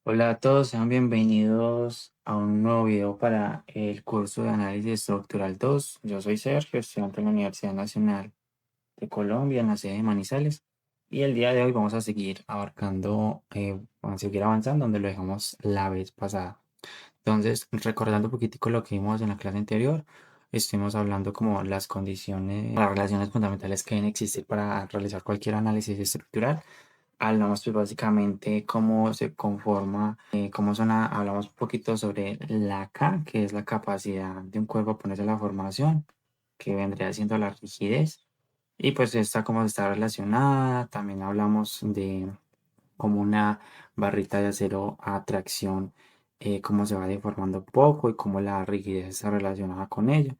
Hola a todos, sean bienvenidos a un nuevo video para el curso de Análisis Estructural 2. Yo soy Sergio, estudiante de la Universidad Nacional de Colombia, en la sede de Manizales. Y el día de hoy vamos a seguir vamos a seguir avanzando donde lo dejamos la vez pasada. Entonces, recordando un poquitico lo que vimos en la clase anterior, estuvimos hablando como las condiciones, las relaciones fundamentales que deben existir para realizar cualquier análisis estructural. Hablamos pues básicamente cómo se conforma, hablamos un poquito sobre la K, que es la capacidad de un cuerpo a ponerse a la formación, que vendría siendo la rigidez, y pues esta cómo está relacionada. También hablamos de cómo una barrita de acero a tracción, cómo se va deformando poco y cómo la rigidez está relacionada con ello.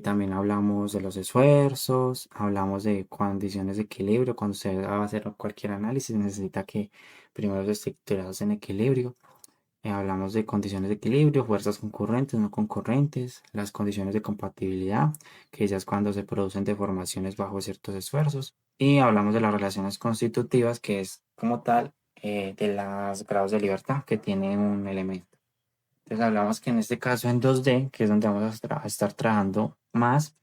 También hablamos de los esfuerzos, hablamos de condiciones de equilibrio. Cuando usted va a hacer cualquier análisis, necesita que primero esté estructurados en equilibrio. Hablamos de condiciones de equilibrio, fuerzas concurrentes, no concurrentes, las condiciones de compatibilidad, que ya es cuando se producen deformaciones bajo ciertos esfuerzos. Y hablamos de las relaciones constitutivas, que es como tal de los grados de libertad que tiene un elemento. Entonces hablamos que en este caso en 2D, que es donde vamos a estar trabajando más,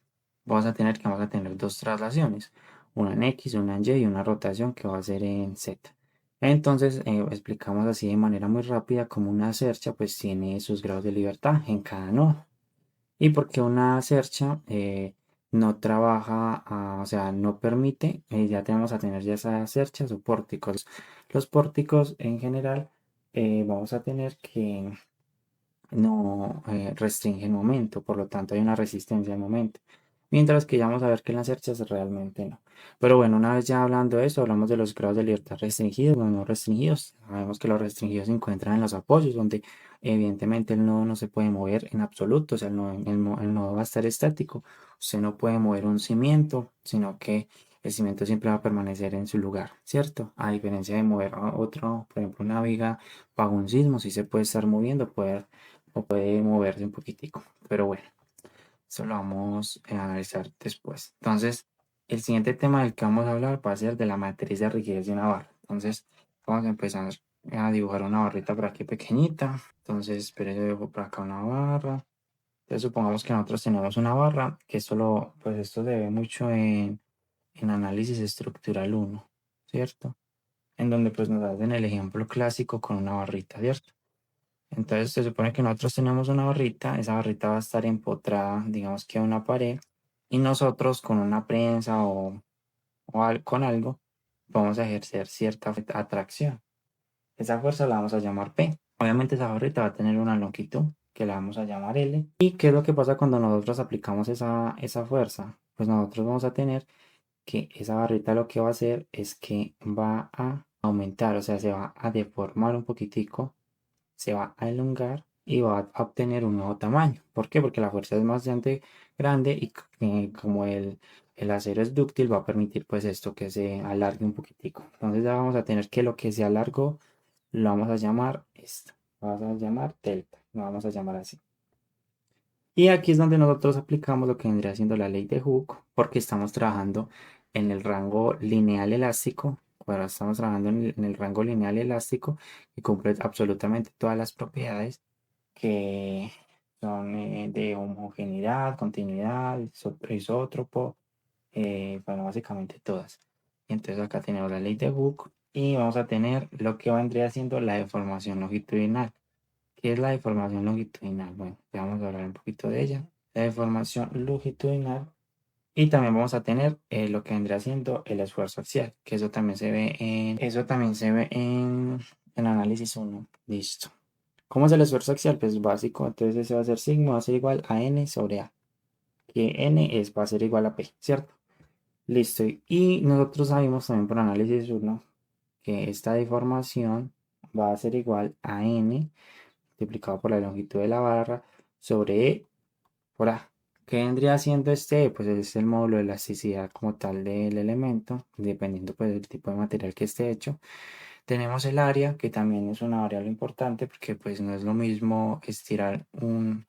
vamos a tener dos traslaciones, una en X, una en Y y una rotación que va a ser en Z. Entonces explicamos así de manera muy rápida cómo una cercha pues tiene sus grados de libertad en cada nodo. Y porque una cercha no trabaja, o sea, no permite, ya tenemos a tener ya esas cerchas o pórticos. Los pórticos en general vamos a tener que no restringe el momento, por lo tanto hay una resistencia al momento. Mientras que ya vamos a ver que en las cerchas realmente no. Pero bueno, una vez ya hablando de eso, hablamos de los grados de libertad restringidos o no restringidos. Sabemos que los restringidos se encuentran en los apoyos, donde evidentemente el nodo no se puede mover en absoluto, o sea, el nodo va a estar estático. Usted no puede mover un cimiento, sino que el cimiento siempre va a permanecer en su lugar, ¿cierto? A diferencia de mover a otro, por ejemplo, una viga bajo un sismo, sí se puede estar moviendo, o puede moverse un poquitico. Pero bueno, eso lo vamos a analizar después. Entonces, el siguiente tema del que vamos a hablar va a ser de la matriz de rigidez de una barra. Entonces, vamos a empezar a dibujar una barrita por aquí pequeñita. Entonces, espere, yo dibujo por acá una barra. Entonces, supongamos que nosotros tenemos una barra, que esto se ve mucho en análisis estructural uno, ¿cierto? En donde pues nos hacen el ejemplo clásico con una barrita, ¿cierto? Entonces se supone que nosotros tenemos una barrita, esa barrita va a estar empotrada, digamos que a una pared, y nosotros con una prensa con algo vamos a ejercer cierta atracción. Esa fuerza la vamos a llamar P. Obviamente esa barrita va a tener una longitud que la vamos a llamar L. ¿Y qué es lo que pasa cuando nosotros aplicamos esa fuerza? Pues nosotros vamos a tener que esa barrita lo que va a hacer es que va a aumentar, o sea, se va a deformar un poquitico, se va a elongar y va a obtener un nuevo tamaño. ¿Por qué? Porque la fuerza es más grande y como el acero es dúctil va a permitir pues esto que se alargue un poquitico. Entonces ya vamos a tener que lo que se alargó lo vamos a llamar esto. Lo vamos a llamar delta. Lo vamos a llamar así. Y aquí es donde nosotros aplicamos lo que vendría siendo la ley de Hooke, porque estamos trabajando en el rango lineal elástico. Ahora estamos trabajando en el rango lineal elástico que cumple absolutamente todas las propiedades que son de homogeneidad, continuidad, isótropo, bueno, básicamente todas. Y entonces acá tenemos la ley de Hooke y vamos a tener lo que vendría siendo la deformación longitudinal. ¿Qué es la deformación longitudinal? Bueno, ya vamos a hablar un poquito de ella. La deformación longitudinal. Y también vamos a tener lo que vendría siendo el esfuerzo axial, que eso también se ve en análisis uno. Listo. ¿Cómo es el esfuerzo axial? Pues básico, entonces ese va a ser sigma, va a ser igual a n sobre a, que va a ser igual a p, ¿cierto? Listo. Y nosotros sabemos también por análisis uno que esta deformación va a ser igual a n multiplicado por la longitud de la barra sobre E por A. ¿Qué vendría siendo este E? Pues es el módulo de elasticidad como tal del elemento, dependiendo pues del tipo de material que esté hecho. Tenemos el área, que también es una variable importante porque pues no es lo mismo estirar un-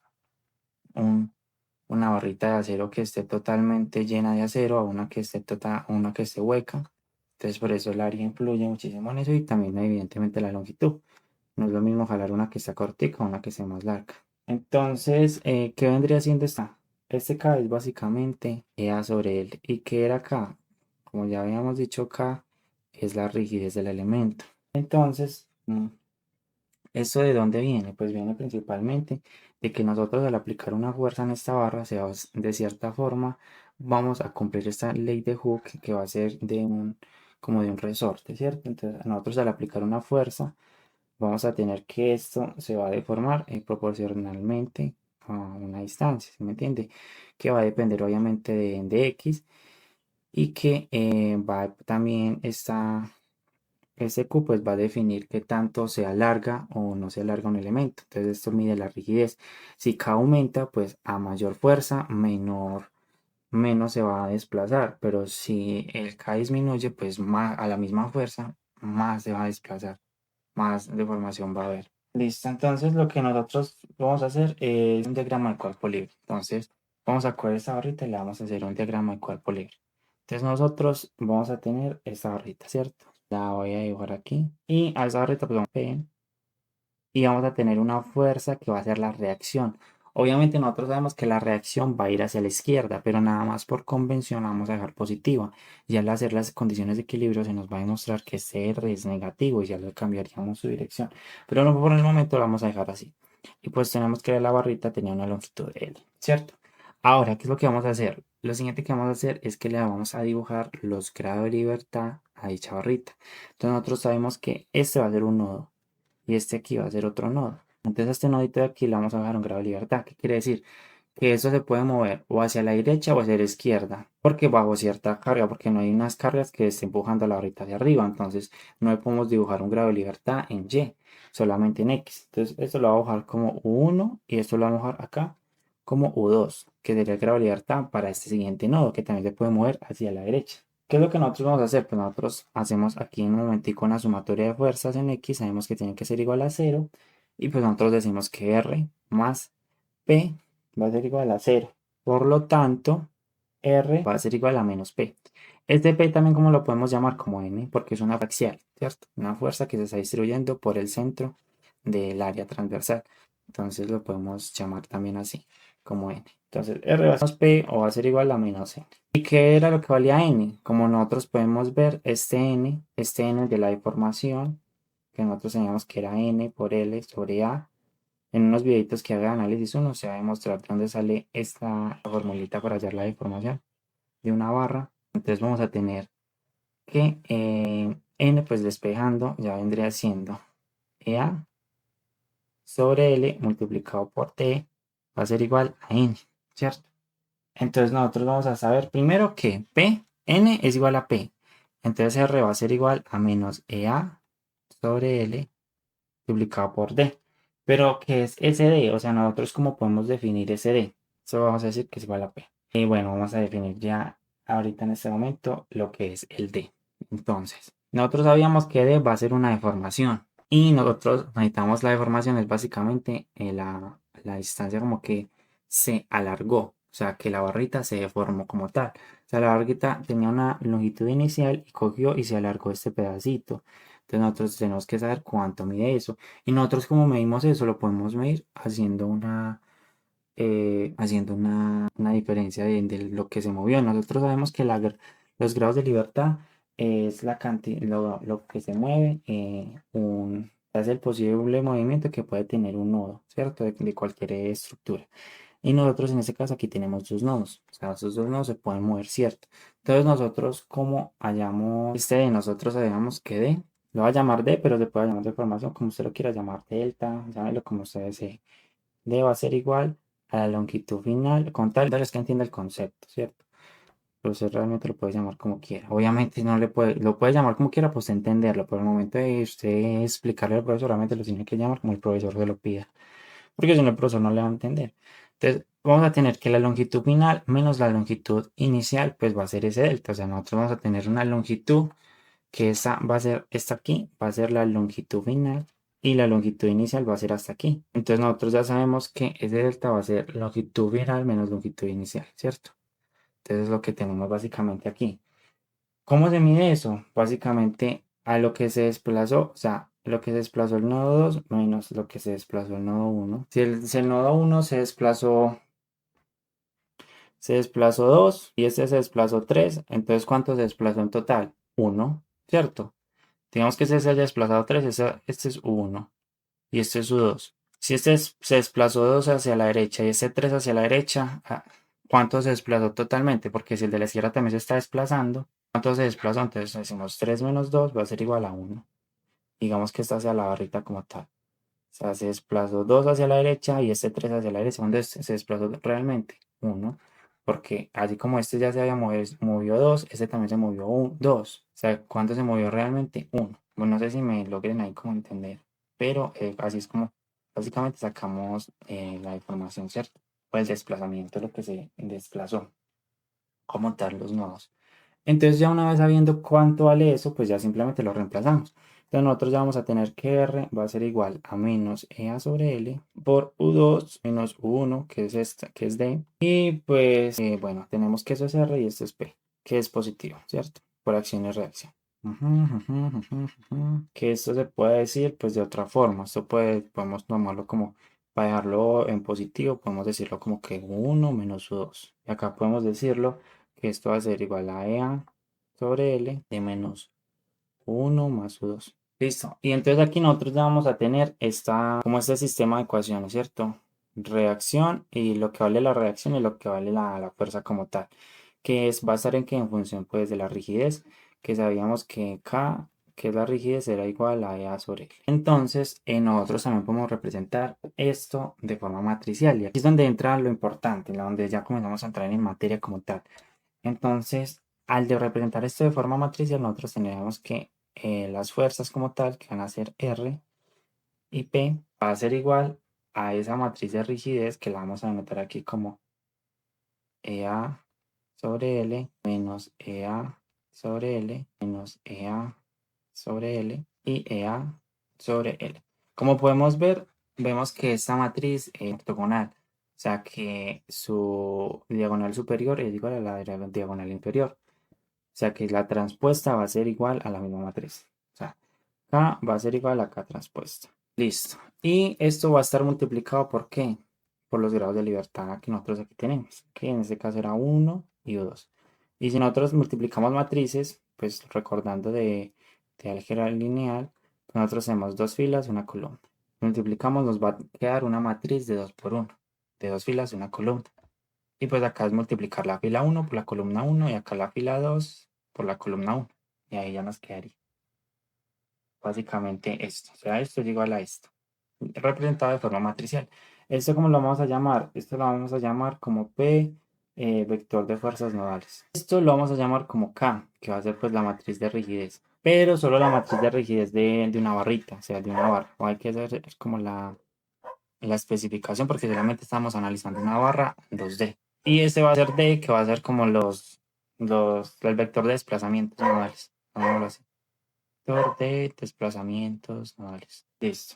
una barrita de acero que esté totalmente llena de acero a una que esté hueca. Entonces por eso el área influye muchísimo en eso y también evidentemente la longitud. No es lo mismo jalar una que está cortica a una que sea más larga. Entonces, ¿qué vendría siendo esta? Este K es básicamente EA sobre L. ¿Y qué era K? Como ya habíamos dicho, K es la rigidez del elemento. Entonces, ¿esto de dónde viene? Pues viene principalmente de que nosotros al aplicar una fuerza en esta barra, sea de cierta forma, vamos a cumplir esta ley de Hooke que va a ser como de un resorte, ¿cierto? Entonces, nosotros al aplicar una fuerza, vamos a tener que esto se va a deformar proporcionalmente a una distancia, ¿sí me entiende? Que va a depender obviamente de X y que va también este Q pues va a definir qué tanto se alarga o no se alarga un elemento. Entonces esto mide la rigidez. Si K aumenta, pues a mayor fuerza, menos se va a desplazar. Pero si el K disminuye, pues más, a la misma fuerza, más se va a desplazar, más deformación va a haber. Listo, entonces lo que nosotros vamos a hacer es un diagrama de cuerpo libre. Entonces vamos a coger esta barrita y le vamos a hacer un diagrama de cuerpo libre. Entonces nosotros vamos a tener esta barrita, ¿cierto? La voy a dibujar aquí. Y a esa barrita pues vamos a P y vamos a tener una fuerza que va a ser la reacción. Obviamente nosotros sabemos que la reacción va a ir hacia la izquierda, pero nada más por convención la vamos a dejar positiva. Y al hacer las condiciones de equilibrio se nos va a demostrar que CR es negativo y ya le cambiaríamos su dirección. Pero no por el momento lo vamos a dejar así. Y pues tenemos que la barrita tenía una longitud de L, ¿cierto? Ahora, ¿qué es lo que vamos a hacer? Lo siguiente que vamos a hacer es que le vamos a dibujar los grados de libertad a dicha barrita. Entonces nosotros sabemos que este va a ser un nodo y este aquí va a ser otro nodo. Entonces a este nodito de aquí le vamos a dejar un grado de libertad. ¿Qué quiere decir? Que eso se puede mover o hacia la derecha o hacia la izquierda, porque bajo cierta carga, porque no hay unas cargas que estén empujando la barrita de arriba. Entonces no podemos dibujar un grado de libertad en Y, solamente en X. Entonces esto lo vamos a dibujar como U1 y esto lo vamos a dibujar acá como U2, que sería el grado de libertad para este siguiente nodo, que también se puede mover hacia la derecha. ¿Qué es lo que nosotros vamos a hacer? Pues nosotros hacemos aquí en un momentico una sumatoria de fuerzas en X, sabemos que tiene que ser igual a 0, y pues nosotros decimos que R más P va a ser igual a 0. Por lo tanto, R va a ser igual a menos P. Este P también como lo podemos llamar como N, porque es una axial, ¿cierto? Una fuerza que se está distribuyendo por el centro del área transversal. Entonces lo podemos llamar también así, como N. Entonces R va a ser P o va a ser igual a menos N. ¿Y qué era lo que valía N? Como nosotros podemos ver, este N de la deformación, que nosotros teníamos que era N por L sobre A. En unos videitos que haga análisis 1 se va a demostrar de dónde sale esta formulita para hallar la deformación de una barra. Entonces vamos a tener que N pues despejando ya vendría siendo EA sobre L multiplicado por T va a ser igual a N, ¿cierto? Entonces nosotros vamos a saber primero que N es igual a P. Entonces R va a ser igual a menos EA sobre L multiplicado por D. Pero ¿qué es SD? O sea, nosotros cómo podemos definir SD. Eso vamos a decir que es igual a P. Y bueno, vamos a definir ya ahorita en este momento lo que es el D. Entonces, nosotros sabíamos que D va a ser una deformación. Y nosotros necesitamos la deformación, es básicamente la distancia como que se alargó. O sea, que la barrita se deformó como tal. O sea, la barrita tenía una longitud inicial y cogió y se alargó este pedacito. Entonces nosotros tenemos que saber cuánto mide eso. Y nosotros como medimos eso, lo podemos medir haciendo una diferencia de lo que se movió. Nosotros sabemos que los grados de libertad es la cantidad, lo que se mueve, es el posible movimiento que puede tener un nodo, ¿cierto? De cualquier estructura. Y nosotros en este caso aquí tenemos dos nodos. O sea, esos dos nodos se pueden mover, ¿cierto? Entonces nosotros como hallamos este de nosotros sabemos que D, lo va a llamar D, pero se puede llamar de formación como usted lo quiera llamar, delta, llámelo como usted desee. D va a ser igual a la longitud final, con tal de que entienda el concepto, ¿cierto? Pero usted realmente lo puede llamar como quiera. Obviamente no lo puede llamar como quiera, pues entenderlo. Pero el momento de usted explicarle al profesor, realmente lo tiene que llamar como el profesor se lo pida. Porque si no, el profesor no le va a entender. Entonces, vamos a tener que la longitud final menos la longitud inicial, pues va a ser ese delta. O sea, nosotros vamos a tener una longitud que esa va a ser, esta aquí va a ser la longitud final y la longitud inicial va a ser hasta aquí. Entonces nosotros ya sabemos que ese delta va a ser longitud final menos longitud inicial, ¿cierto? Entonces es lo que tenemos básicamente aquí. ¿Cómo se mide eso? Básicamente a lo que se desplazó, o sea, lo que se desplazó el nodo 2 menos lo que se desplazó el nodo 1. Si el nodo 1 se desplazó 2 y este se desplazó 3, entonces ¿cuánto se desplazó en total? 1, ¿cierto? Digamos que este se haya desplazado 3, este es U1 y este es U2. Si se desplazó 2 hacia la derecha y este 3 hacia la derecha, ¿cuánto se desplazó totalmente? Porque si el de la izquierda también se está desplazando, ¿cuánto se desplazó? Entonces decimos 3 menos 2 va a ser igual a 1. Digamos que está hacia la barrita como tal. O sea, se desplazó 2 hacia la derecha y este 3 hacia la derecha. ¿Dónde se desplazó realmente? 1. Porque así como este ya se había movido 2, este también se movió 2. O sea, ¿cuánto se movió realmente? 1. Bueno, no sé si me logren ahí como entender. Pero así es como básicamente sacamos la información, ¿cierto? O el desplazamiento, lo que se desplazó, como tal los nodos. Entonces ya una vez sabiendo cuánto vale eso, pues ya simplemente lo reemplazamos. Entonces nosotros ya vamos a tener que R va a ser igual a menos EA sobre L por U2 menos U1, que es esta, que es D. Y pues, bueno, tenemos que eso es R y esto es P, que es positivo, ¿cierto? Por acción y reacción. Que esto se puede decir pues de otra forma. Esto podemos tomarlo como, para dejarlo en positivo, podemos decirlo como que U1 menos U2. Y acá podemos decirlo que esto va a ser igual a EA sobre L de menos 1 más U2. Listo. Y entonces aquí nosotros ya vamos a tener como este sistema de ecuaciones, ¿cierto? Reacción y lo que vale la reacción y lo que vale la fuerza como tal. Va a estar en que en función pues de la rigidez, que sabíamos que K, que es la rigidez, era igual a EA sobre L. Entonces, nosotros también podemos representar esto de forma matricial. Y aquí es donde entra lo importante, donde ya comenzamos a entrar en materia como tal. Entonces, al de representar esto de forma matricial, nosotros tendríamos que las fuerzas como tal, que van a ser R y P, va a ser igual a esa matriz de rigidez que la vamos a anotar aquí como EA sobre L menos EA sobre L menos EA sobre L y EA sobre L. Como podemos ver, vemos que esta matriz es ortogonal, o sea que su diagonal superior es igual a la diagonal inferior. O sea que la transpuesta va a ser igual a la misma matriz. O sea, K va a ser igual a K transpuesta. Listo. Y esto va a estar multiplicado ¿por qué? Por los grados de libertad que nosotros aquí tenemos. Que en este caso era 1 y 2. Y si nosotros multiplicamos matrices, pues recordando de álgebra lineal, pues nosotros tenemos dos filas, una columna. Multiplicamos, nos va a quedar una matriz de 2 por 1. De dos filas, una columna. Y pues acá es multiplicar la fila 1 por la columna 1 y acá la fila 2 por la columna 1. Y ahí ya nos quedaría básicamente esto. O sea, esto es igual a esto. Representado de forma matricial. ¿Esto cómo lo vamos a llamar? Esto lo vamos a llamar como P, vector de fuerzas nodales. Esto lo vamos a llamar como K, que va a ser pues la matriz de rigidez. Pero solo la matriz de rigidez de una barrita, o sea, de una barra. O hay que hacer como la especificación porque realmente estamos analizando una barra 2D. Y este va a ser D, que va a ser como el vector de desplazamientos nodales. Pongámoslo así. Vector de desplazamientos nodales. Listo.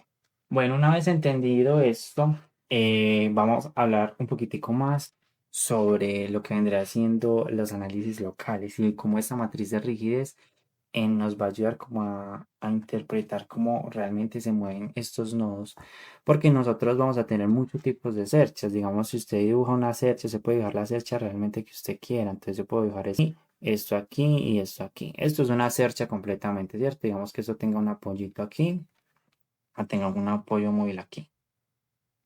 Bueno, una vez entendido esto, vamos a hablar un poquitico más sobre lo que vendrá siendo los análisis locales y cómo esta matriz de rigidez nos va a ayudar como a interpretar cómo realmente se mueven estos nodos, porque nosotros vamos a tener muchos tipos de cerchas. Digamos, si usted dibuja una cercha, se puede dibujar la cercha realmente que usted quiera. Entonces yo puedo dibujar esto aquí y esto aquí. Esto es una cercha completamente, ¿cierto? Digamos que esto tenga un apoyito aquí, tenga un apoyo móvil aquí.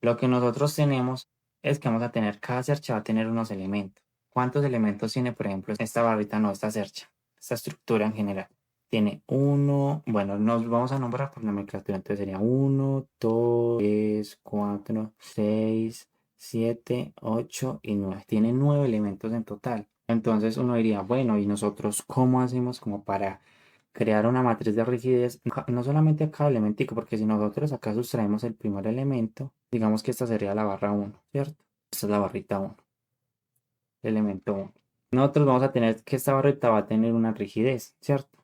Lo que nosotros tenemos es que vamos a tener, cada cercha va a tener unos elementos. ¿Cuántos elementos tiene, por ejemplo, esta barrita, no, esta cercha, esta estructura en general? Tiene uno, bueno, nos vamos a nombrar por nomenclatura, entonces sería 1, 2, 3, 4, 6, 7, 8 y 9. Tiene 9 elementos en total. Entonces uno diría, bueno, ¿y nosotros cómo hacemos como para crear una matriz de rigidez? No solamente a cada elementico, porque si nosotros acá sustraemos el primer elemento, digamos que esta sería la barra 1, ¿cierto? Esta es la barrita 1, elemento 1. Nosotros vamos a tener que esta barrita va a tener una rigidez, ¿cierto?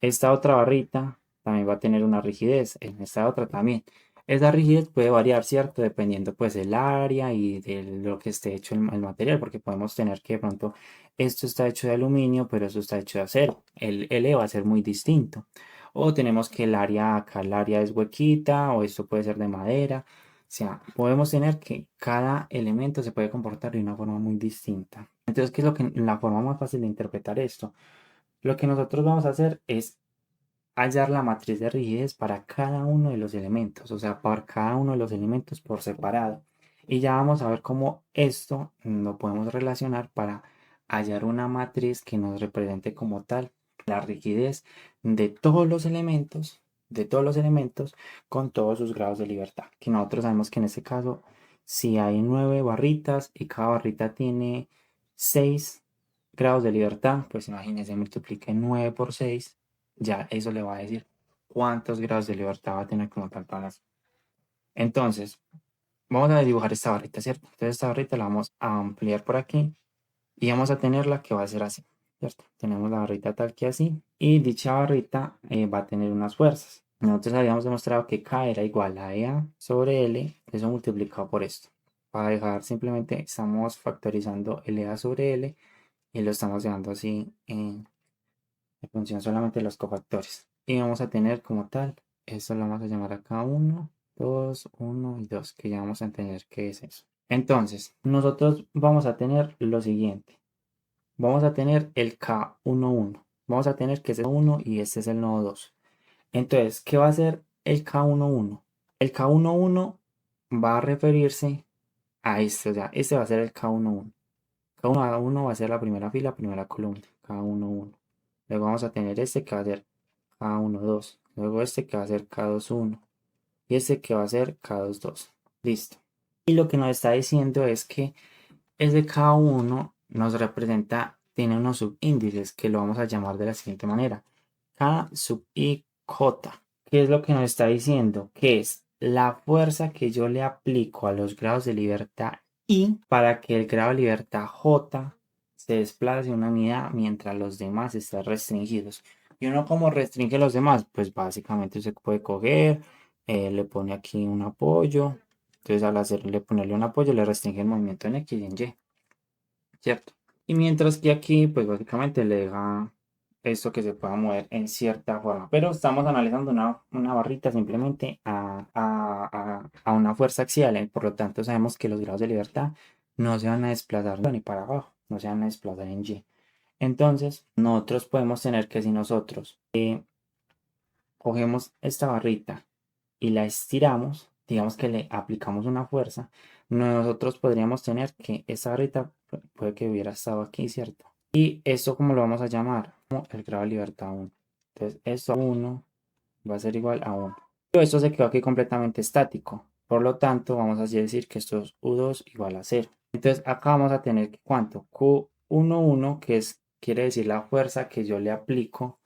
Esta otra barrita también va a tener una rigidez, en esta otra también. Esa rigidez puede variar, ¿cierto? Dependiendo pues del área y de lo que esté hecho el material, porque podemos tener que de pronto esto está hecho de aluminio, pero esto está hecho de acero. El L va a ser muy distinto. O tenemos que el área acá, el área es huequita, o esto puede ser de madera. O sea, podemos tener que cada elemento se puede comportar de una forma muy distinta. Entonces, ¿qué es la forma más fácil de interpretar esto? Lo que nosotros vamos a hacer es hallar la matriz de rigidez para cada uno de los elementos, o sea, para cada uno de los elementos por separado. Y ya vamos a ver cómo esto lo podemos relacionar para hallar una matriz que nos represente como tal la rigidez de todos los elementos, con todos sus grados de libertad. Que nosotros sabemos que en este caso, si hay 9 barritas y cada barrita tiene 6 grados de libertad, pues imagínense, multiplique 9 por 6, ya eso le va a decir cuántos grados de libertad va a tener como tal todas las. Entonces, vamos a dibujar esta barrita, ¿cierto? Entonces esta barrita la vamos a ampliar por aquí y vamos a tenerla que va a ser así, ¿cierto? Tenemos la barrita tal que así y dicha barrita va a tener unas fuerzas. Nosotros habíamos demostrado que K era igual a EA sobre L, eso multiplicado por esto. Para dejar simplemente, estamos factorizando el EA sobre L y lo estamos dejando así en función solamente de los cofactores. Y vamos a tener como tal, esto lo vamos a llamar acá 1, 2, 1 y 2, que ya vamos a entender qué es eso. Entonces, nosotros vamos a tener lo siguiente. Vamos a tener el K11. Vamos a tener que es el 1 y este es el nodo 2. Entonces, ¿qué va a ser el K11? El K11 va a referirse a este, o sea, este va a ser el K11. K1 va a ser la primera fila, primera columna, K11. Luego vamos a tener este que va a ser K12. Luego este que va a ser K21. Y este que va a ser K22. Listo. Y lo que nos está diciendo es que ese K1 nos representa, tiene unos subíndices que lo vamos a llamar de la siguiente manera. K sub I J. ¿Qué es lo que nos está diciendo? Que es la fuerza que yo le aplico a los grados de libertad I para que el grado de libertad J se desplace una unidad mientras los demás están restringidos. ¿Y uno cómo restringe los demás? Pues básicamente se puede coger, le pone aquí un apoyo. Entonces al hacerle ponerle un apoyo le restringe el movimiento en X y en Y. ¿Cierto? Y mientras que aquí, pues básicamente le deja esto que se pueda mover en cierta forma. Pero estamos analizando una barrita simplemente a una fuerza axial. Por lo tanto, sabemos que los grados de libertad no se van a desplazar ni para abajo, no se van a desplazar en Y. Entonces, nosotros podemos tener que si nosotros cogemos esta barrita y la estiramos, digamos que le aplicamos una fuerza, nosotros podríamos tener que esa barrita puede que hubiera estado aquí, ¿cierto? Y esto como lo vamos a llamar, como el grado de libertad 1. Entonces esto 1 va a ser igual a 1. Pero esto se quedó aquí completamente estático. Por lo tanto, vamos a decir que esto es U2 igual a 0. Entonces acá vamos a tener que ¿cuánto? Q11, que quiere decir la fuerza que yo le aplico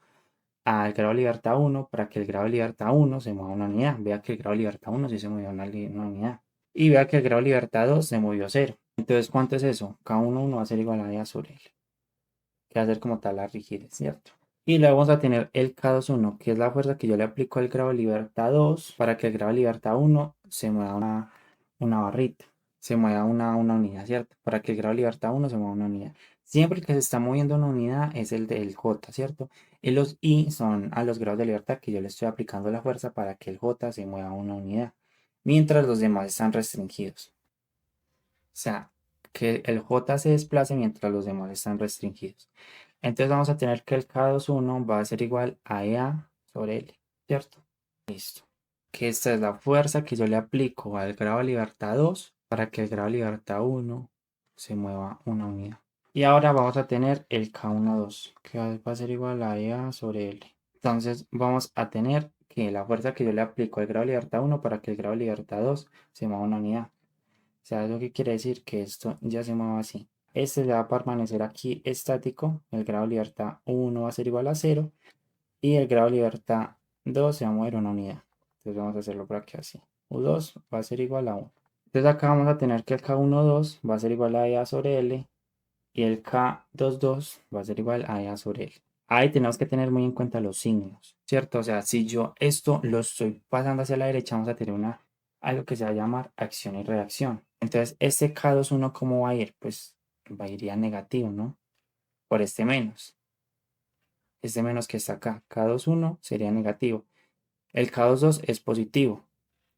al grado de libertad 1 para que el grado de libertad 1 se mueva una unidad. Vea que el grado de libertad 1 sí se movió una unidad. Y vea que el grado de libertad 2 se movió 0. Entonces, ¿cuánto es eso? K11 va a ser igual a E sobre L, que va a ser como tal la rigidez, ¿cierto? Y luego vamos a tener el K21, que es la fuerza que yo le aplico al grado de libertad 2 para que el grado de libertad 1 se mueva una barrita, se mueva una unidad, ¿cierto? Para que el grado de libertad 1 se mueva una unidad. Siempre que se está moviendo una unidad es el del J, ¿cierto? Y los I son a los grados de libertad que yo le estoy aplicando la fuerza para que el J se mueva una unidad, mientras los demás están restringidos. O sea, que el J se desplace mientras los demás están restringidos. Entonces vamos a tener que el K21 va a ser igual a EA sobre L, ¿cierto? Listo. Que esta es la fuerza que yo le aplico al grado de libertad 2 para que el grado de libertad 1 se mueva una unidad. Y ahora vamos a tener el K12, que va a ser igual a EA sobre L. Entonces vamos a tener que la fuerza que yo le aplico al grado de libertad 1 para que el grado de libertad 2 se mueva una unidad. O sea, ¿eso qué quiere decir? Que esto ya se mueve así. Este le va a permanecer aquí estático. El grado de libertad 1 va a ser igual a 0. Y el grado de libertad 2 se va a mover una unidad. Entonces vamos a hacerlo por aquí así. U2 va a ser igual a 1. Entonces acá vamos a tener que el K12 va a ser igual a EA sobre L. Y el K22 va a ser igual a EA sobre L. Ahí tenemos que tener muy en cuenta los signos, ¿cierto? O sea, si yo esto lo estoy pasando hacia la derecha, vamos a tener algo que se va a llamar acción y reacción. Entonces, este K21, ¿cómo va a ir? Pues va a ir ya negativo, ¿no? Por este menos. este menos que está acá, K21 sería negativo. El K22 es positivo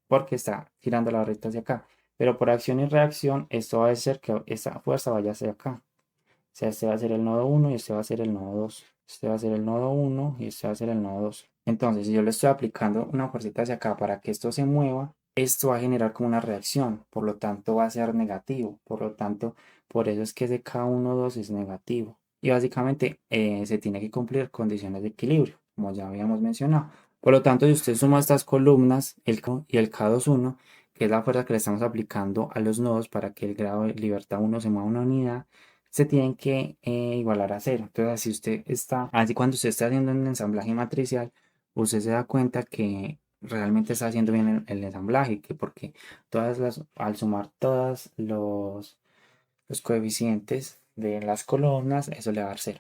porque está girando la barrita hacia acá. Pero por acción y reacción, esto va a hacer que esta fuerza vaya hacia acá. O sea, este va a ser el nodo 1 y este va a ser el nodo 2. Este va a ser el nodo 1 y este va a ser el nodo 2. Entonces, si yo le estoy aplicando una fuercita hacia acá para que esto se mueva, esto va a generar como una reacción. Por lo tanto, va a ser negativo. Por lo tanto, por eso es que ese K12 es negativo. Y básicamente se tiene que cumplir condiciones de equilibrio, como ya habíamos mencionado. Por lo tanto, si usted suma estas columnas, el K y el K21, que es la fuerza que le estamos aplicando a los nodos para que el grado de libertad 1 se mueva a una unidad, se tienen que igualar a cero. Entonces, así cuando usted está haciendo un ensamblaje matricial, usted se da cuenta que realmente está haciendo bien el ensamblaje, que porque al sumar todos los coeficientes de las columnas, eso le va a dar cero.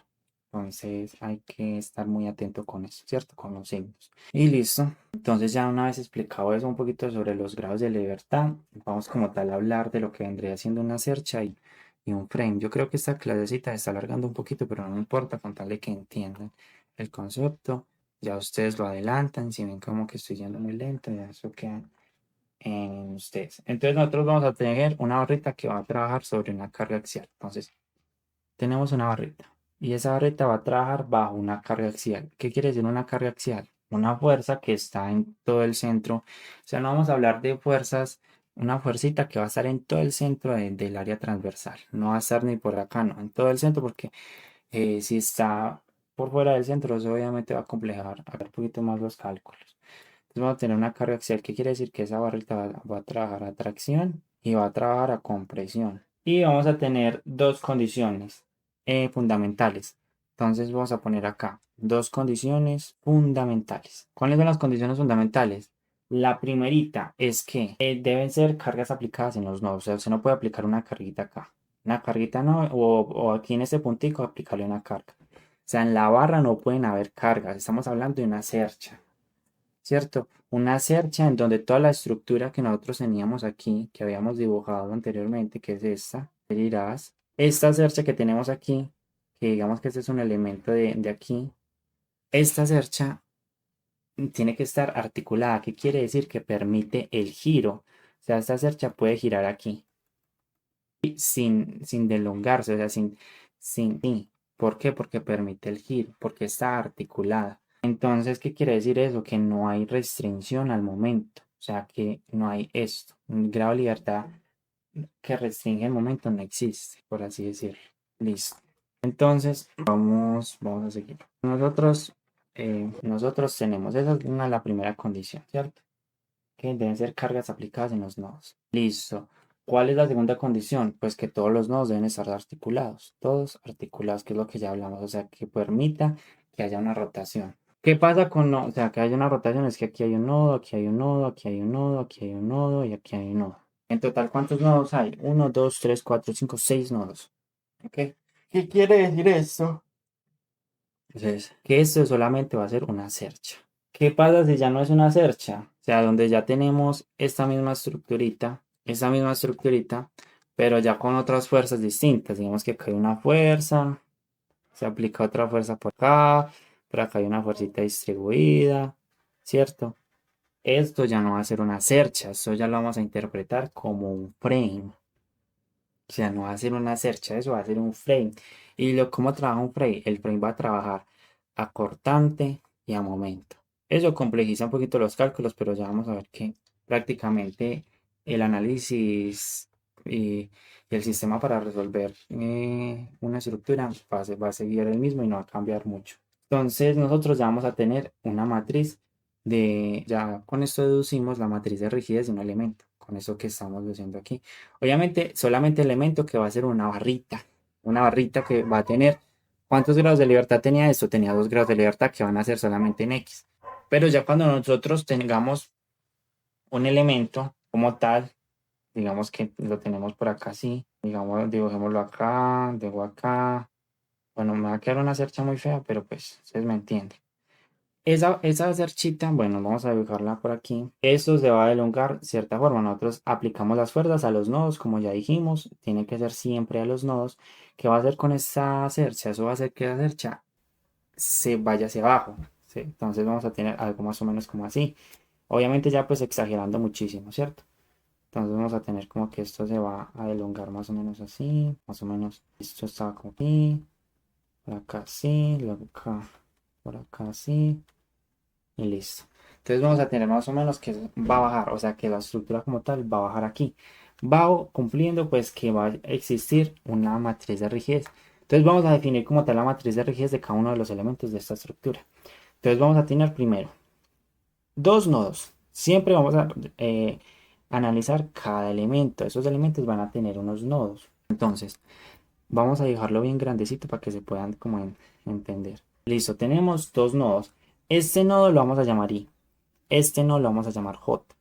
Entonces hay que estar muy atento con eso, ¿cierto? Con los signos. Y listo. Entonces ya una vez explicado eso un poquito sobre los grados de libertad, vamos como tal a hablar de lo que vendría siendo una cercha y un frame. Yo creo que esta clasecita se está alargando un poquito, pero no me importa con tal de que entiendan el concepto. Ya ustedes lo adelantan, si ven como que estoy yendo muy lento, ya eso queda en ustedes. Entonces nosotros vamos a tener una barrita que va a trabajar sobre una carga axial. Entonces tenemos una barrita y esa barrita va a trabajar bajo una carga axial. ¿Qué quiere decir una carga axial? Una fuerza que está en todo el centro. O sea, no vamos a hablar de fuerzas, una fuercita que va a estar en todo el centro del área transversal. No va a estar ni por acá, no, en todo el centro, porque si está por fuera del centro, eso obviamente va a complejar un poquito más los cálculos. Entonces vamos a tener una carga axial. ¿Qué quiere decir? Que esa barrita va a trabajar a tracción y va a trabajar a compresión. Y vamos a tener dos condiciones fundamentales. Entonces vamos a poner acá dos condiciones fundamentales. ¿Cuáles son las condiciones fundamentales? La primerita es que deben ser cargas aplicadas en los nodos. O sea, usted no puede aplicar una carguita acá. Una carguita no, o aquí en este puntico aplicarle una carga. O sea, en la barra no pueden haber cargas. Estamos hablando de una cercha. ¿Cierto? Una cercha en donde toda la estructura que nosotros teníamos aquí, que habíamos dibujado anteriormente, que es esta, dirás, esta cercha que tenemos aquí, que digamos que este es un elemento de aquí, esta cercha tiene que estar articulada. ¿Qué quiere decir? Que permite el giro. O sea, esta cercha puede girar aquí sin delongarse, o sea, sin. ¿Por qué? Porque permite el giro, porque está articulada. Entonces, ¿qué quiere decir eso? Que no hay restricción al momento, o sea, que no hay esto. Un grado de libertad que restringe el momento no existe, por así decirlo. Listo. Entonces, vamos a seguir. Nosotros tenemos, esa es la primera condición, ¿cierto? Que deben ser cargas aplicadas en los nodos. Listo. ¿Cuál es la segunda condición? Pues que todos los nodos deben estar articulados, todos articulados, que es lo que ya hablamos, o sea, que permita que haya una rotación. ¿Qué pasa con no? O sea, que haya una rotación? Es que aquí hay un nodo, aquí hay un nodo, aquí hay un nodo, aquí hay un nodo y aquí hay un nodo. En total, ¿cuántos nodos hay? Uno, 2, 3, 4, 5, 6 nodos. ¿Ok? ¿Qué quiere decir esto? Entonces, que esto solamente va a ser una cercha. ¿Qué pasa si ya no es una cercha? O sea, donde ya tenemos esta misma estructurita, pero ya con otras fuerzas distintas. Digamos que acá hay una fuerza, se aplica otra fuerza por acá hay una fuercita distribuida, ¿cierto? Esto ya no va a ser una cercha, esto ya lo vamos a interpretar como un frame. O sea, no va a ser una cercha, eso va a ser un frame. ¿Cómo trabaja un frame? El frame va a trabajar a cortante y a momento. Eso complejiza un poquito los cálculos, pero ya vamos a ver que prácticamente el análisis y el sistema para resolver una estructura va a seguir el mismo y no va a cambiar mucho. Entonces nosotros ya vamos a tener una matriz ya con esto deducimos la matriz de rigidez de un elemento, con eso que estamos diciendo aquí. Obviamente, solamente el elemento que va a ser una barrita que va a tener, ¿cuántos grados de libertad tenía esto? Tenía 2 grados de libertad que van a ser solamente en X. Pero ya cuando nosotros tengamos un elemento como tal, digamos que lo tenemos por acá así, digamos, dibujémoslo acá, digo acá. Bueno, me va a quedar una cercha muy fea, pero pues ustedes me entienden. Esa cerchita, bueno, vamos a dibujarla por aquí. Esto se va a elongar de cierta forma. Nosotros aplicamos las fuerzas a los nodos, como ya dijimos, tiene que ser siempre a los nodos. ¿Qué va a hacer con esta cercha? Eso va a hacer que la cercha se vaya hacia abajo, ¿sí? Entonces vamos a tener algo más o menos como así. Obviamente ya pues exagerando muchísimo, ¿cierto? Entonces vamos a tener como que esto se va a elongar más o menos así, más o menos esto está como aquí, por acá así, luego acá, por acá así, y listo. Entonces vamos a tener más o menos que va a bajar, o sea que la estructura como tal va a bajar aquí. Va cumpliendo pues que va a existir una matriz de rigidez. Entonces vamos a definir como tal la matriz de rigidez de cada uno de los elementos de esta estructura. Entonces vamos a tener primero dos nodos. Siempre vamos a analizar cada elemento. Esos elementos van a tener unos nodos. Entonces vamos a dejarlo bien grandecito para que se puedan como entender. Listo, tenemos dos nodos. Este nodo lo vamos a llamar I. Este nodo lo vamos a llamar J.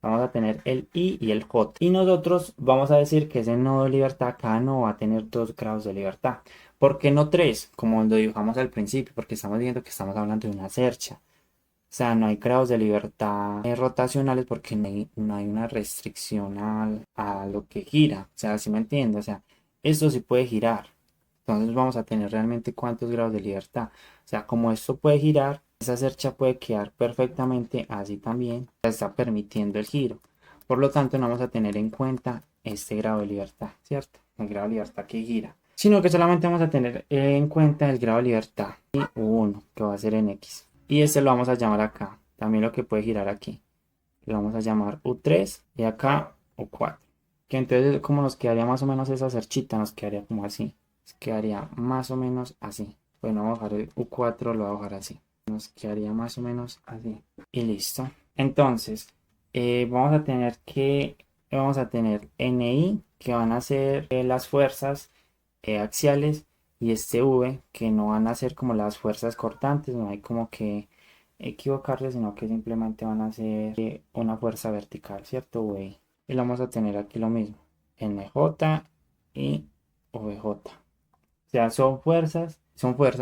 Vamos a tener el I y el J. Y nosotros vamos a decir que ese nodo de libertad, cada nodo va a tener 2 grados de libertad. ¿Por qué no 3? Como lo dibujamos al principio, porque estamos viendo que estamos hablando de una cercha. O sea, no hay grados de libertad rotacionales porque no hay una restricción a lo que gira. O sea, ¿sí me entiende? O sea, esto sí puede girar. Entonces vamos a tener realmente cuántos grados de libertad. O sea, como esto puede girar, esa cercha puede quedar perfectamente así también. Está permitiendo el giro. Por lo tanto, no vamos a tener en cuenta este grado de libertad, ¿cierto? El grado de libertad que gira. Sino que solamente vamos a tener en cuenta el grado de libertad I1, que va a ser en X. Y este lo vamos a llamar acá. También lo que puede girar aquí. Lo vamos a llamar U3 y acá U4. Que entonces como nos quedaría más o menos esa cerchita, nos quedaría como así. Nos quedaría más o menos así. Bueno, vamos a bajar el U4, lo voy a bajar así. Nos quedaría más o menos así. Y listo. Entonces, vamos a tener NI, que van a ser las fuerzas axiales, y este V, que no van a ser como las fuerzas cortantes, no hay como que equivocarse, sino que simplemente van a ser una fuerza vertical, ¿cierto? V. Y lo vamos a tener aquí lo mismo, NJ y VJ. O sea, son fuerzas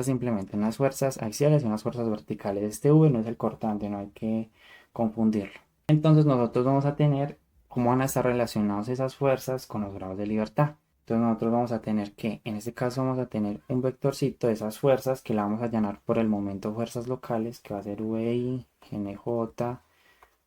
simplemente, unas fuerzas axiales y unas fuerzas verticales. Este V no es el cortante, no hay que confundirlo. Entonces nosotros vamos a tener cómo van a estar relacionadas esas fuerzas con los grados de libertad. Entonces nosotros vamos a tener que, en este caso vamos a tener un vectorcito de esas fuerzas que la vamos a llamar por el momento fuerzas locales, que va a ser VI, NJ,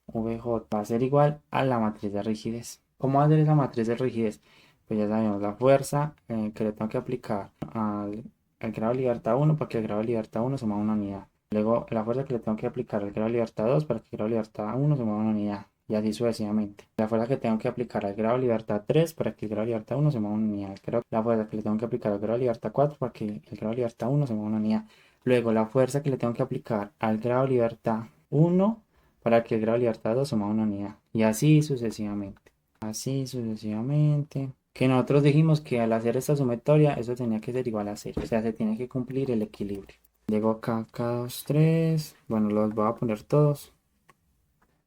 VJ, va a ser igual a la matriz de rigidez. ¿Cómo va a ser esa matriz de rigidez? Pues ya sabemos la fuerza que le tengo que aplicar al grado de libertad 1 para que el grado de libertad 1 suma una unidad. Luego la fuerza que le tengo que aplicar al grado de libertad 2 para que el grado de libertad 1 suma una unidad. Y así sucesivamente. La fuerza que tengo que aplicar al grado de libertad 3 para que el grado de libertad 1 suma una unidad. La fuerza que le tengo que aplicar al grado de libertad 4 para que el grado de libertad 1 suma una unidad. Luego la fuerza que le tengo que aplicar al grado de libertad 1 para que el grado de libertad 2 suma una unidad. Y así sucesivamente. Así sucesivamente. Que nosotros dijimos que al hacer esta sumatoria, eso tenía que ser igual a 0. O sea, se tiene que cumplir el equilibrio. Llego acá, K2, 3. Bueno, los voy a poner todos.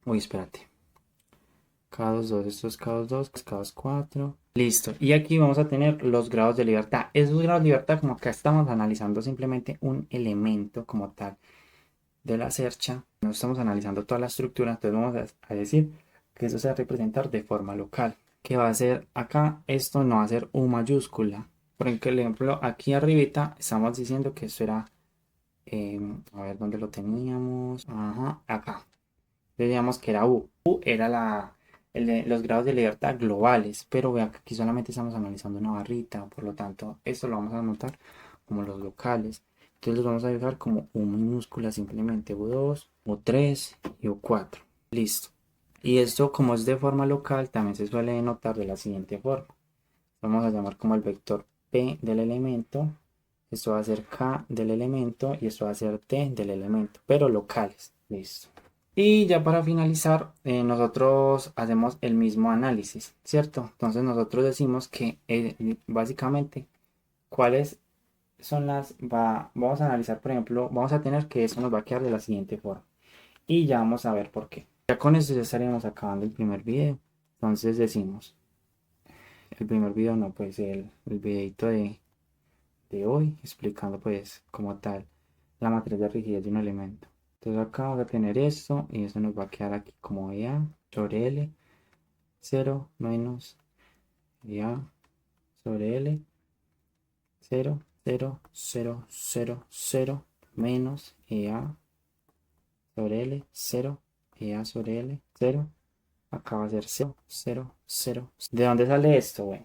Uy, espérate. K2, 2, esto es K2, 2, K2, 4. Listo. Y aquí vamos a tener los grados de libertad. Esos grados de libertad, como acá estamos analizando simplemente un elemento como tal de la cercha, no estamos analizando toda la estructura, entonces vamos a decir que eso se va a representar de forma local, que va a ser acá, esto no va a ser U mayúscula. Por ejemplo, aquí arribita estamos diciendo que esto era, a ver dónde lo teníamos, ajá, acá. Decíamos que era U. U era los grados de libertad globales, pero vea que aquí solamente estamos analizando una barrita, por lo tanto, esto lo vamos a anotar como los locales. Entonces los vamos a dejar como U minúscula, simplemente U2, U3 y U4. Listo. Y esto, como es de forma local, también se suele denotar de la siguiente forma. Vamos a llamar como el vector P del elemento. Esto va a ser K del elemento y esto va a ser T del elemento, pero locales. Listo. Y ya para finalizar, nosotros hacemos el mismo análisis, ¿cierto? Entonces nosotros decimos que básicamente cuáles son vamos a analizar, por ejemplo, vamos a tener que eso nos va a quedar de la siguiente forma. Y ya vamos a ver por qué. Ya con eso ya estaríamos acabando el primer video. Entonces decimos, el primer video no, pues el videito de hoy, explicando pues como tal la matriz de rigidez de un elemento. Entonces acá vamos a tener esto y eso nos va a quedar aquí como A sobre L, 0 menos A sobre L, 0, 0, 0, 0, 0. menos EA sobre L, 0, EA sobre L, 0. Acá va a ser 0, 0, 0. ¿De dónde sale esto? Bueno,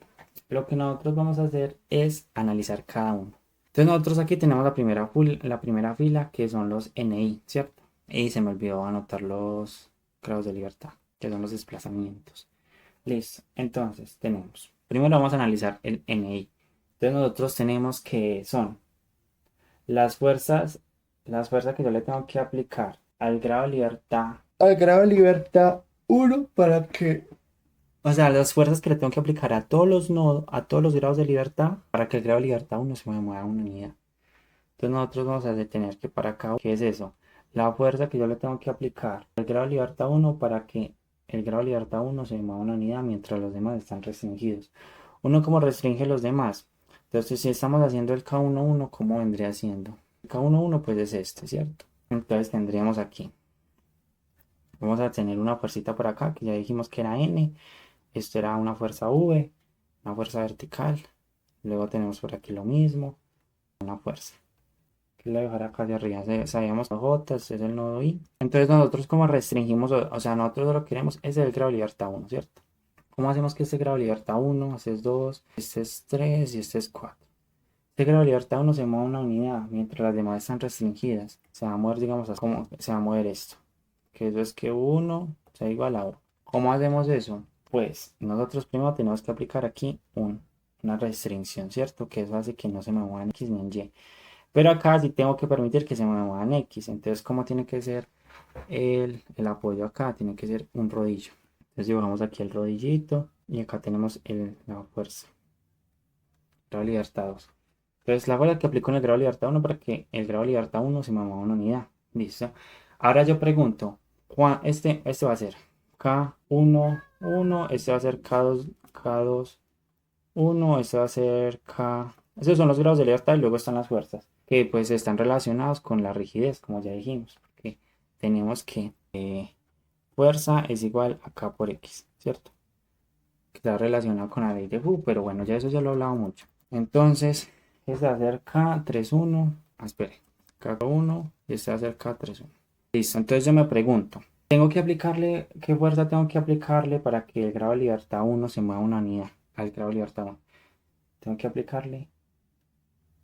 lo que nosotros vamos a hacer es analizar cada uno. Entonces nosotros aquí tenemos la primera fila que son los NI, ¿cierto? Y se me olvidó anotar los grados de libertad, que son los desplazamientos. Listo, entonces tenemos, primero vamos a analizar el NI. Entonces nosotros tenemos que son las fuerzas, que yo le tengo que aplicar al grado de libertad 1 para que, o sea, las fuerzas que le tengo que aplicar a todos los nodos, a todos los grados de libertad, para que el grado de libertad 1 se me mueva a una unidad. Entonces nosotros vamos a detener que para acá, ¿qué es eso? La fuerza que yo le tengo que aplicar al grado de libertad 1 para que el grado de libertad 1 se mueva a una unidad mientras los demás están restringidos. Uno, ¿cómo restringe los demás? Entonces, si estamos haciendo el K11, ¿cómo vendría siendo? El K11 pues es este, ¿cierto? Entonces tendríamos aquí. Vamos a tener una fuercita por acá, que ya dijimos que era N. Esto era una fuerza V, una fuerza vertical. Luego tenemos por aquí lo mismo, una fuerza. Que la dejar acá de arriba. Sabíamos J, este es el nodo I. Entonces nosotros como restringimos, o sea, nosotros lo que queremos es el grado de libertad 1, ¿cierto? ¿Cómo hacemos que este grado de libertad 1, este es 2, este es 3 y este es 4? Este grado de libertad 1 se mueve a una unidad, mientras las demás están restringidas. Se va a mover, digamos, como se va a mover esto. Que eso es que 1 sea igual a 1. ¿Cómo hacemos eso? Pues nosotros primero tenemos que aplicar aquí una restricción, ¿cierto? Que eso hace que no se me mueva en X ni en Y. Pero acá sí tengo que permitir que se me mueva en X. Entonces, ¿cómo tiene que ser el apoyo acá? Tiene que ser un rodillo. Entonces dibujamos aquí el rodillito y acá tenemos la fuerza. Grado de libertad 2. Entonces la fuerza que aplico en el grado de libertad 1 para que el grado de libertad 1 se me mueva a una unidad. Listo. Ahora yo pregunto, este va a ser K1, 1, este va a ser K2, K2, 1, este va a ser K... Esos son los grados de libertad y luego están las fuerzas, que pues están relacionados con la rigidez, como ya dijimos. Que tenemos que fuerza es igual a K por X, ¿cierto? Que está relacionado con la ley de Hu, pero bueno, ya eso ya lo he hablado mucho. Entonces, este va a ser K31, espere, K1 y este va a ser K31. Listo, entonces yo me pregunto, ¿qué fuerza tengo que aplicarle para que el grado de libertad 1 se mueva a una unidad al grado de libertad 1? Tengo que aplicarle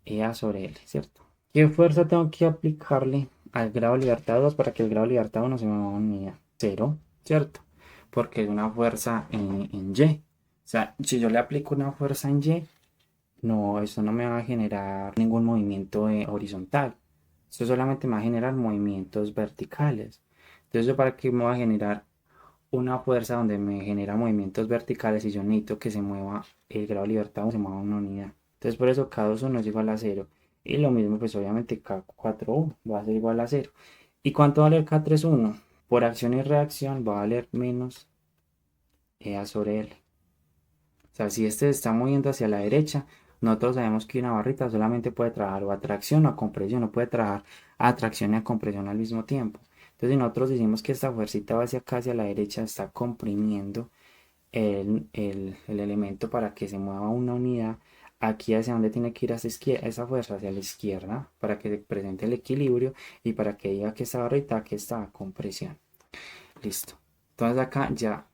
EA sobre L, ¿cierto? ¿Qué fuerza tengo que aplicarle al grado de libertad 2 para que el grado de libertad 1 se mueva a una unidad? 0, ¿cierto? Porque es una fuerza en Y. O sea, si yo le aplico una fuerza en Y, no, eso no me va a generar ningún movimiento horizontal. Esto solamente me va a generar movimientos verticales. Entonces, ¿yo para qué me va a generar una fuerza donde me genera movimientos verticales y yo necesito que se mueva el grado de libertad o se mueva una unidad? Entonces, por eso K2 es igual a 0. Y lo mismo, pues obviamente K4 va a ser igual a 0. ¿Y cuánto vale el K31? Por acción y reacción va a valer menos EA sobre L. O sea, si este se está moviendo hacia la derecha, nosotros sabemos que una barrita solamente puede trabajar o a tracción o a compresión, no puede trabajar a tracción y a compresión al mismo tiempo. Entonces, si nosotros decimos que esta fuercita va hacia acá, hacia la derecha, está comprimiendo el elemento para que se mueva una unidad. Aquí hacia donde tiene que ir esa fuerza, hacia la izquierda, para que se presente el equilibrio y para que diga que esta barrita aquí está a compresión. Listo. Entonces acá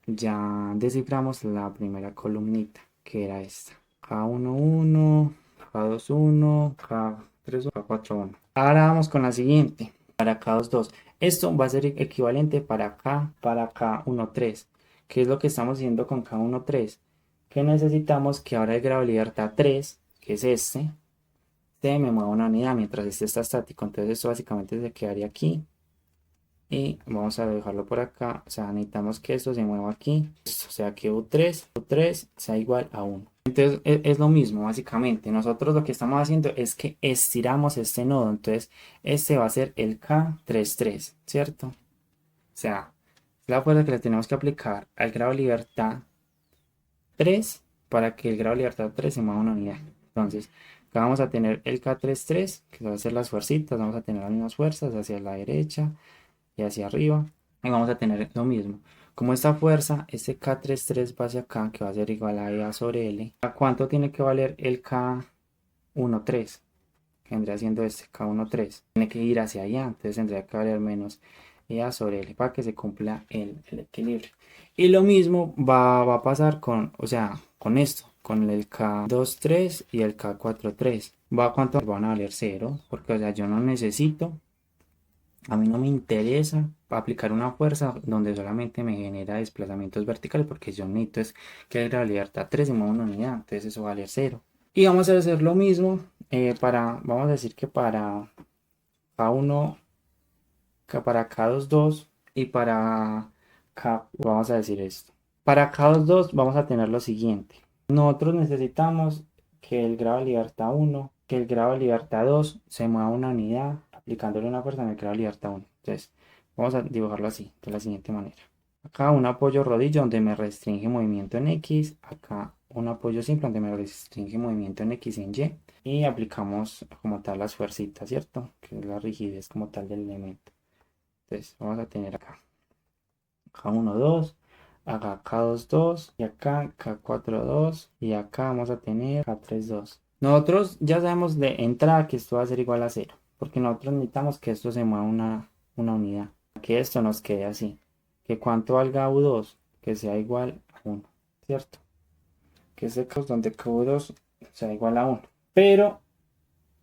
ya desciframos la primera columnita, que era esta. K11, K21, K31, K41. Ahora vamos con la siguiente, para K22. Esto va a ser equivalente para K13. ¿Qué es lo que estamos haciendo con K13? Que necesitamos que ahora el grado de libertad 3, que es este me mueva una unidad mientras este está estático. Entonces esto básicamente se quedaría aquí. Y vamos a dejarlo por acá. O sea, necesitamos que esto se mueva aquí. O sea, que U3 sea igual a 1. Entonces es lo mismo, básicamente. Nosotros lo que estamos haciendo es que estiramos este nodo. Entonces, este va a ser el K33, ¿cierto? O sea, la fuerza que le tenemos que aplicar al grado de libertad 3 para que el grado de libertad 3 se mueva a una unidad. Entonces, acá vamos a tener el K33, que va a ser las fuercitas. Vamos a tener las mismas fuerzas hacia la derecha y hacia arriba, y vamos a tener lo mismo. Como esta fuerza, este K33 va hacia acá, que va a ser igual a EA sobre L, ¿a cuánto tiene que valer el K13? vendría siendo este K13. Tiene que ir hacia allá, entonces tendría que valer menos A sobre L para que se cumpla el equilibrio. Y lo mismo va a pasar con, o sea, con esto, con el K23 y el K43. ¿Cuánto van a valer? Cero, porque o sea, yo no necesito, a mí no me interesa aplicar una fuerza donde solamente me genera desplazamientos verticales, porque yo necesito es que la libertad 3 se mueva una unidad, entonces eso va a valer cero. Y vamos a hacer lo mismo vamos a decir que para K1, para K22 y para K, vamos a decir esto. Para K22 vamos a tener lo siguiente. Nosotros necesitamos que el grado de libertad 1, que el grado de libertad 2 se mueva una unidad aplicándole una fuerza en el grado de libertad 1. Entonces, vamos a dibujarlo así, de la siguiente manera. Acá un apoyo rodillo donde me restringe movimiento en X. Acá un apoyo simple donde me restringe movimiento en X y en Y. Y aplicamos como tal las fuercitas, ¿cierto? Que es la rigidez como tal del elemento. Entonces, vamos a tener acá K1, 2, acá K2, 2 y acá K4, 2 y acá vamos a tener K3, 2. Nosotros ya sabemos de entrada que esto va a ser igual a 0, porque nosotros necesitamos que esto se mueva una unidad, que esto nos quede así, que cuánto valga U2, que sea igual a 1, ¿cierto? Que ese caso donde Q2 sea igual a 1. Pero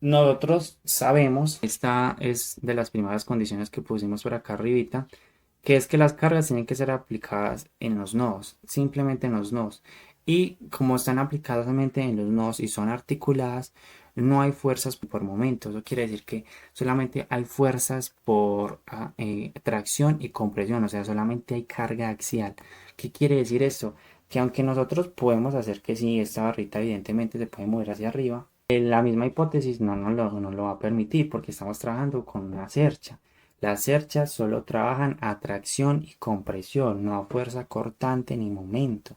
nosotros sabemos, esta es de las primeras condiciones que pusimos por acá arribita, que es que las cargas tienen que ser aplicadas en los nodos, simplemente en los nodos. Y como están aplicadas solamente en los nodos y son articuladas, no hay fuerzas por momento. Eso quiere decir que solamente hay fuerzas por tracción y compresión, o sea, solamente hay carga axial. ¿Qué quiere decir esto? Que aunque nosotros podemos hacer que sí, esta barrita evidentemente se puede mover hacia arriba, la misma hipótesis no lo va a permitir porque estamos trabajando con una cercha. Las cerchas solo trabajan a tracción y compresión, no a fuerza cortante ni momento.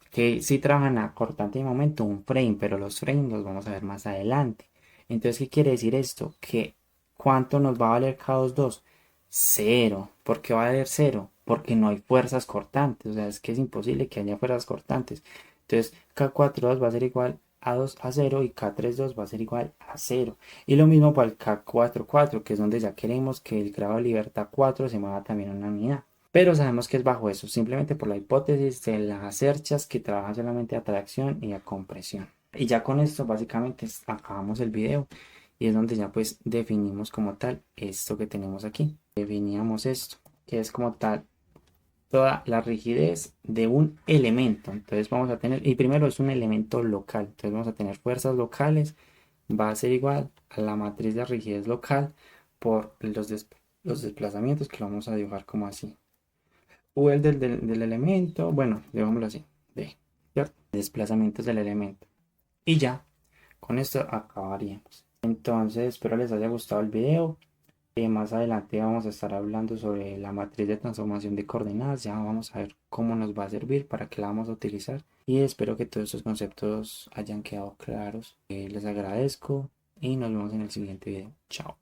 Que sí trabajan a cortante y momento, un frame, pero los frames los vamos a ver más adelante. Entonces, ¿qué quiere decir esto? Que ¿cuánto nos va a valer K22? Cero. ¿Por qué va a valer cero? Porque no hay fuerzas cortantes. O sea, es que es imposible que haya fuerzas cortantes. Entonces, K42 va a ser igual a 2 a 0 y K32 va a ser igual a 0. Y lo mismo para el K44, que es donde ya queremos que el grado de libertad 4 se mueva también una unidad. Pero sabemos que es bajo eso, simplemente por la hipótesis de las cerchas que trabajan solamente a tracción y a compresión. Y ya con esto básicamente acabamos el video y es donde ya pues definimos como tal esto que tenemos aquí. Definíamos esto, que es como tal toda la rigidez de un elemento. Entonces vamos a tener, y primero es un elemento local, entonces vamos a tener fuerzas locales, va a ser igual a la matriz de rigidez local por los desplazamientos que lo vamos a dibujar como así. U el del elemento, bueno, digámoslo así, de ¿cierto? Desplazamientos del elemento. Y ya, con esto acabaríamos. Entonces, espero les haya gustado el video. Más adelante vamos a estar hablando sobre la matriz de transformación de coordenadas. Ya vamos a ver cómo nos va a servir, para qué la vamos a utilizar. Y espero que todos estos conceptos hayan quedado claros. Les agradezco y nos vemos en el siguiente video. Chao.